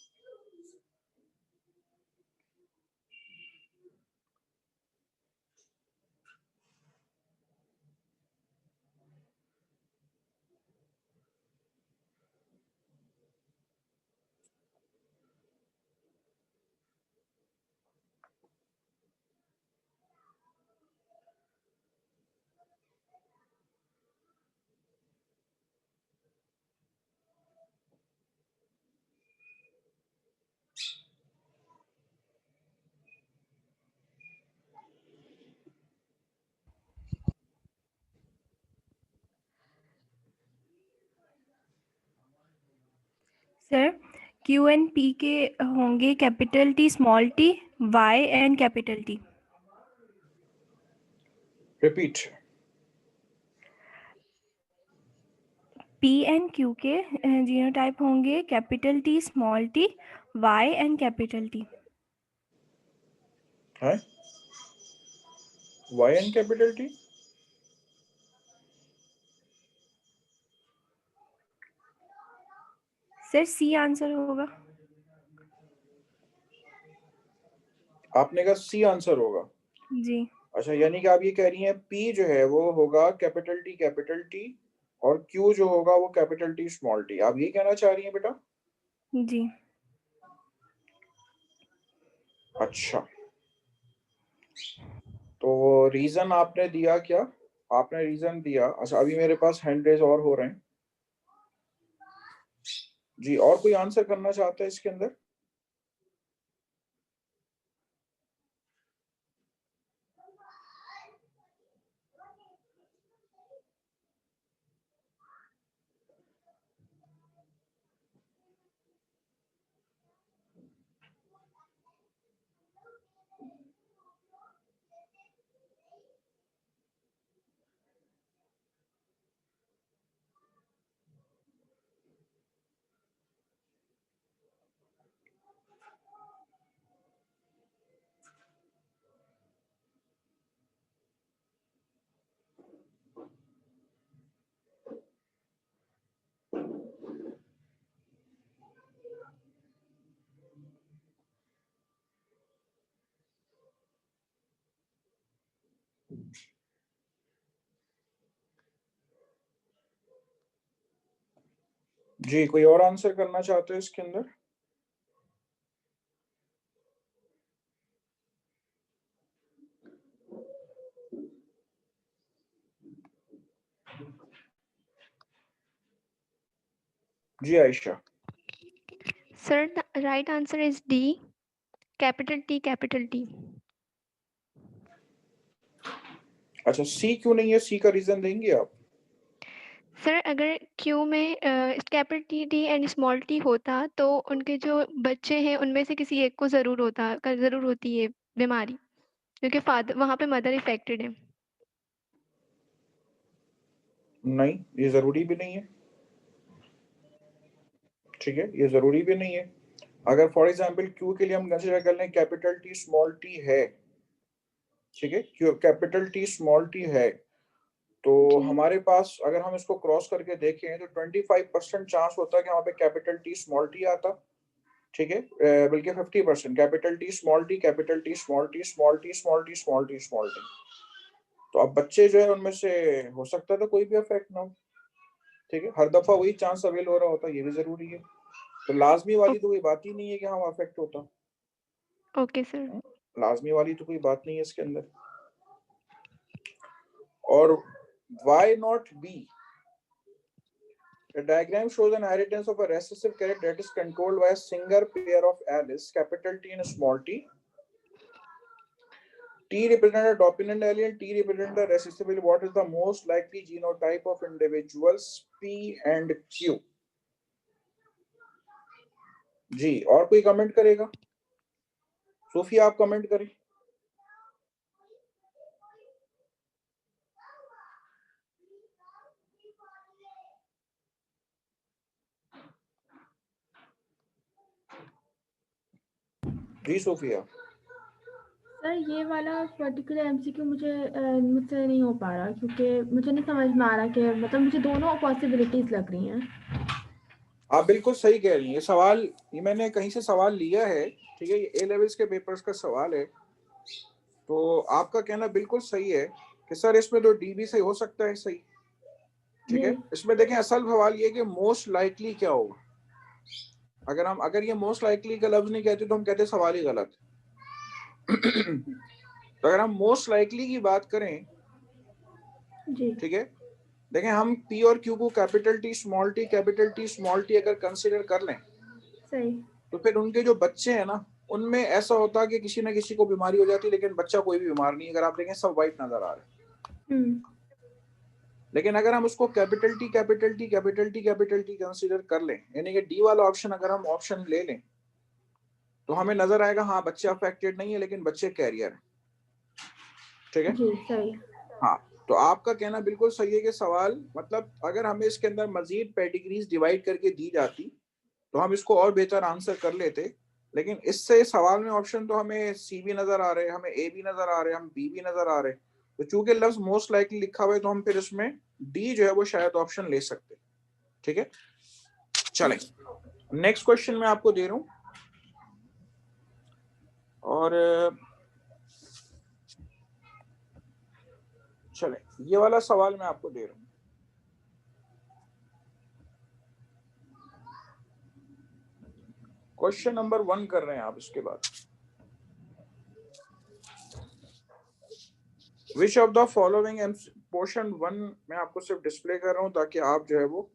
S6: सर Q एंड P के होंगे capital T small t, Y and capital T।
S1: Repeat.
S6: P and Q के जीनोटाइप होंगे capital T small t, Y and capital T।
S1: है Y and capital T?
S6: Sir C answer होगा।
S1: आपने कहा C आंसर होगा?
S6: जी।
S1: अच्छा, यानी कि आप ये कह रही हैं P जो है वो होगा कैपिटल T और Q जो होगा वो कैपिटल T स्मॉल t। आप ये कहना चाह रही हैं बेटा?
S6: जी।
S1: अच्छा, तो रीजन आपने दिया क्या? आपने रीजन दिया। अच्छा, अभी मेरे पास हैंड रेज और हो रहे हैं जी। और कोई आंसर करना चाहता है इसके अंदर? जी, कोई और आंसर करना चाहते हैं इसके अंदर? जी Ayesha.
S5: Sir, the right answer is D, capital T, capital T.
S1: अच्छा, C क्यों नहीं है? C का रीजन देंगे आप?
S5: सर अगर Q में capital T and small t होता तो उनके जो बच्चे हैं उनमें से किसी एक को ज़रूर होती है बीमारी, क्योंकि फादर वहाँ पे मदर इफेक्टेड है।
S1: नहीं, ये जरूरी भी नहीं है। ठीक है, ये जरूरी भी नहीं है। अगर फॉर एग्जांपल Q के लिए हम कंसीडर कर लें कैपिटल T स्मॉल t है, ठीक है, कैपिटल T स्मॉल t है, तो
S5: जी।
S1: हमारे पास अगर हम इसको क्रॉस करके देखें तो 25% चांस होता है कि वहां पे कैपिटल T स्मॉल t आता। ठीक है, बल्कि 50% capital T small t, capital T small t, small t small t small t small t। तो अब बच्चे जो है उनमें से हो सकता था कोई भी अफेक्ट ना हो। ठीक है, हर दफा वही चांस अवेल हो रहा होता, ये भी जरूरी है। तो लाजमी वाली तो कोई बात ही नहीं है कि हाँ अफेक्ट होता।
S5: Okay sir.
S1: लाजमी वाली तो कोई बात नहीं है इसके अंदर। और why not B? The diagram shows an inheritance of a recessive character that is controlled by a single pair of alleles, capital T and small t. T represent a dominant allele, T represent the recessive allele. What is the most likely genotype of individuals P and Q? जी, और कोई कमेंट करेगा? सोफिया, आप कमेंट करें। जी सोफिया।
S3: सर ये वाला पर्टिकुलर एमसीक्यू मुझसे नहीं हो पा रहा, क्योंकि मुझे नहीं समझ में आ रहा कि मतलब मुझे दोनों पॉसिबिलिटीज लग रही हैं।
S1: आप बिल्कुल सही कह रही हैं। ये सवाल ये मैंने कहीं से सवाल लिया है, ठीक है, ये ए लेवल्स के पेपर्स का सवाल है। तो आपका कहना बिल्कुल सही है कि सर इसमें तो डी भी सही हो सकता है, सही, ठीक है। इसमें देखें असल सवाल ये कि मोस्ट लाइकली क्या होगा। अगर ये मोस्ट लाइकली का लफ्ज नहीं कहते तो हम कहते सवाल ही गलत। तो अगर हम मोस्ट लाइकली की बात करें, ठीक है, देखें हम पी और क्यू को कैपिटल टी स्मॉल टी अगर कंसीडर कर लें
S3: सही,
S1: तो फिर उनके जो बच्चे हैं ना उनमें ऐसा होता कि किसी ना किसी को बीमारी हो जाती, लेकिन बच्चा कोई भी बीमार नहीं। अगर आप देखें सब वाइट नजर आ रहे हैं। लेकिन अगर हम उसको कैपिटल टी कंसीडर कर लें, यानी कि डी वाला ऑप्शन अगर हम ऑप्शन ले लें तो हमें नजर आएगा हाँ बच्चे अफेक्टेड नहीं है लेकिन बच्चे कैरियर है, ठीक है।
S3: जी सही।
S1: हाँ, तो आपका कहना बिल्कुल सही है कि सवाल मतलब अगर हमें इसके अंदर मजीद पेडिग्रीज डिवाइड करके दी जाती तो हम इसको और बेहतर आंसर कर लेते, लेकिन इससे सवाल में ऑप्शन तो हमें सी भी नजर आ रहे हैं, हमें ए भी नजर आ रहे हैं, हम बी भी नजर आ रहे हैं। तो चूंकि लफ्ज मोस्ट लाइकली लिखा हुआ है तो हम फिर इसमें डी जो है वो शायद ऑप्शन ले सकते, ठीक है। चलें, नेक्स्ट क्वेश्चन मैं आपको दे रहा हूं और चलें ये वाला सवाल मैं आपको दे रहा हूं। क्वेश्चन नंबर 1 कर रहे हैं आप। इसके बाद which of the following, portion 1 मैं आपको सिर्फ डिस्प्ले कर रहा हूं ताकि आप जो है वो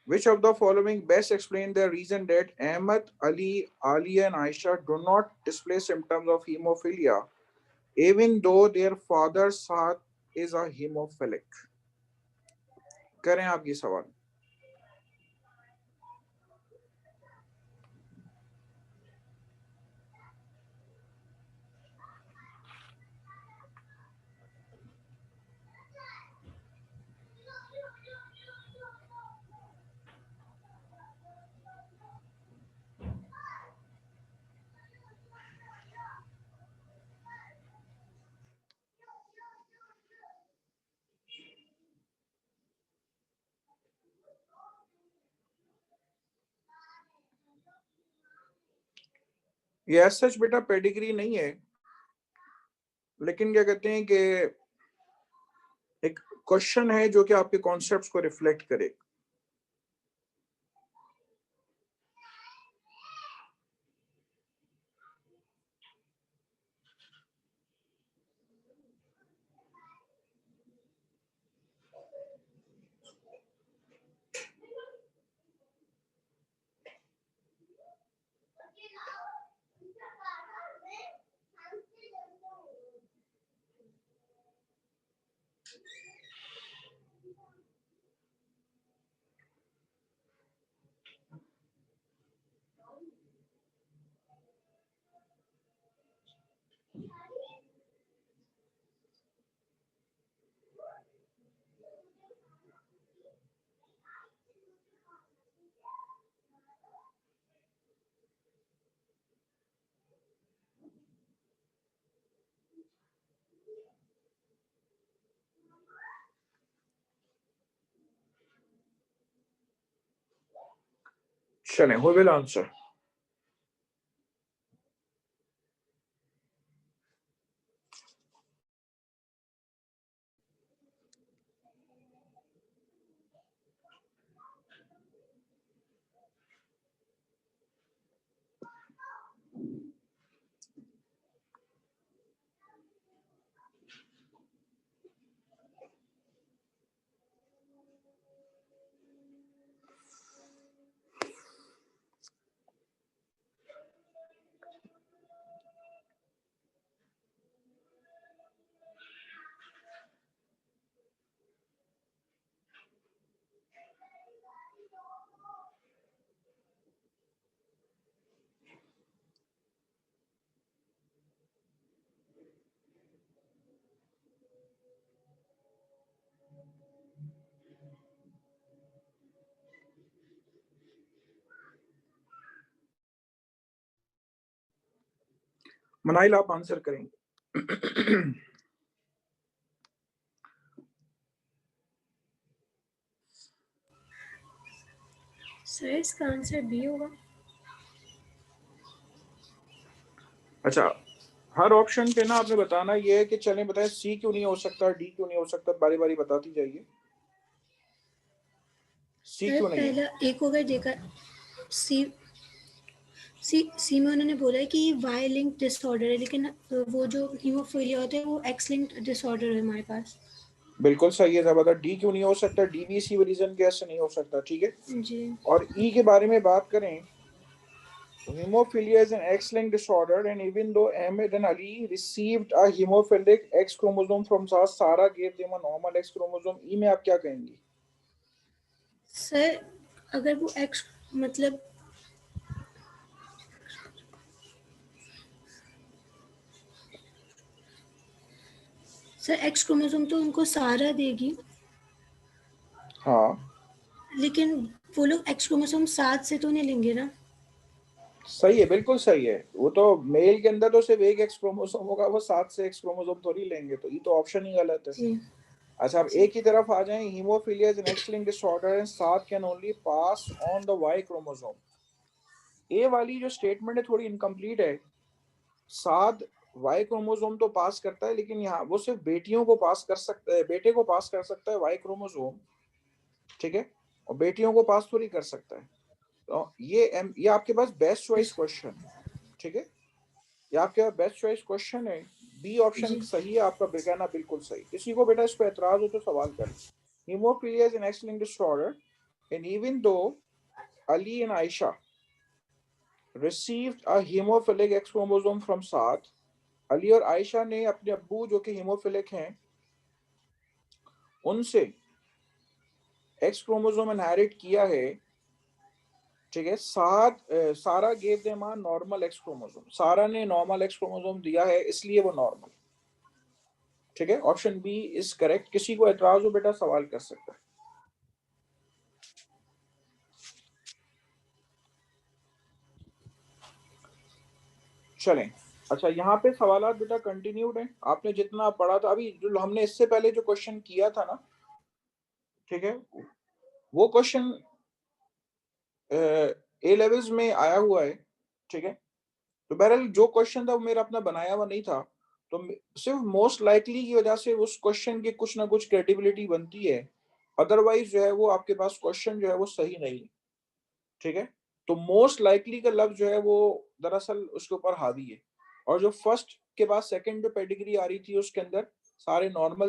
S1: which of the following best explain the reason that Ahmed, Ali, Alia and Aisha do not display symptoms of hemophilia even though their father's heart is a hemophilic। करें आप ये सवाल। ये सच बेटा पेडिग्री नहीं है, लेकिन क्या कहते हैं कि एक क्वेश्चन है जो कि आपके कॉन्सेप्ट्स को रिफ्लेक्ट करे। चलें, who will answer? मनाइल आप आंसर करेंगे।
S2: सर इसका आंसर बी होगा।
S1: अच्छा, हर ऑप्शन पे ना आपने बताना ये है कि चलें बताएं सी क्यों नहीं हो सकता, डी क्यों नहीं हो सकता, बारी बारी बताती जाइए। सी
S2: सर
S1: क्यों नहीं है?
S2: पहला एक होगा देखा सी सी में उन्होंने बोला है कि वाई लिंक डिसऑर्डर है, लेकिन वो जो हीमोफीलिया होता है वो एक्स लिंक डिसऑर्डर है हमारे पास।
S1: बिल्कुल सही है ज़बरदस्त। डी क्यों नहीं हो सकता? डी भी इसी रीजन के ऐसे नहीं हो सकता, ठीक है।
S2: जी
S1: और ई के बारे में बात करें तो hemophilia is an X-linked disorder and even though Ahmed and Ali received a hemophilic X chromosome from Sarah gave them a normal X chromosome। ई में आप क्या कहेंगी?
S2: सर अगर वो एक्स मतलब सर एक्स क्रोमोसोम तो उनको सारा देगी,
S1: हाँ
S2: लेकिन वो लोग एक्स क्रोमोसोम 7 से तो नहीं लेंगे ना।
S1: सही है, बिल्कुल सही है। वो तो मेल के अंदर तो सिर्फ एक एक्स क्रोमोसोम होगा, वो 7 से एक्स क्रोमोसोम थोड़ी लेंगे, तो ये तो ऑप्शन ही गलत है।
S2: जी
S1: अच्छा, अब एक ही तरफ आ जाएं। Haemophilia is an X linked disorder and 7 can only pass on the Y chromosome. A वाली जो स्टेटमेंट है थोड़ी इनकम्प्लीट है। 7 वाई क्रोमोसोम तो पास करता है, लेकिन यहाँ वो सिर्फ बेटियों को पास कर सकता है, बेटे को पास कर सकता है वाई क्रोमोसोम, ठीक है, और बेटियों को पास थोड़ी कर सकता है। तो ये आपके पास बेस्ट चॉइस क्वेश्चन है, ठीक है, ये आपके पास बेस्ट चॉइस क्वेश्चन है। बी ऑप्शन
S2: जी
S1: सही है आपका, कहना बिल्कुल सही। किसी को बेटा इस पर एतराज हो तो सवाल करें। Haemophilia is an X linked disorder and even though Ali and Ayesha received a hemophilic X chromosome from साथ, अली और आयशा ने अपने अब्बू जो कि हीमोफिलिक हैं उनसे एक्स क्रोमोसोम इनहेरिट किया है, ठीक है। सारा gave them a normal x chromosome, सारा ने नॉर्मल एक्स क्रोमोसोम दिया है इसलिए वो नॉर्मल, ठीक है। Option B is correct. किसी को एतराज हो बेटा सवाल कर सकता है। चलें, अच्छा यहाँ पे सवालात बेटा कंटिन्यूड हैं। आपने जितना पढ़ा था अभी, जो हमने इससे पहले जो क्वेश्चन किया था ना, ठीक है, वो क्वेश्चन ए लेवल्स में आया हुआ है, ठीक है। तो बहरहाल जो क्वेश्चन था वो मेरा अपना बनाया हुआ नहीं था, तो सिर्फ मोस्ट लाइकली की वजह से उस क्वेश्चन की कुछ ना कुछ क्रेडिबिलिटी बनती है, अदरवाइज जो है वो आपके पास क्वेश्चन जो है वो सही नहीं, ठीक है। तो मोस्ट लाइकली का लफ्ज जो है वो दरअसल उसके ऊपर हावी है, और जो फर्स्ट के बाद सेकंड जो पेडिग्री आ रही थी उसके अंदर सारे नॉर्मल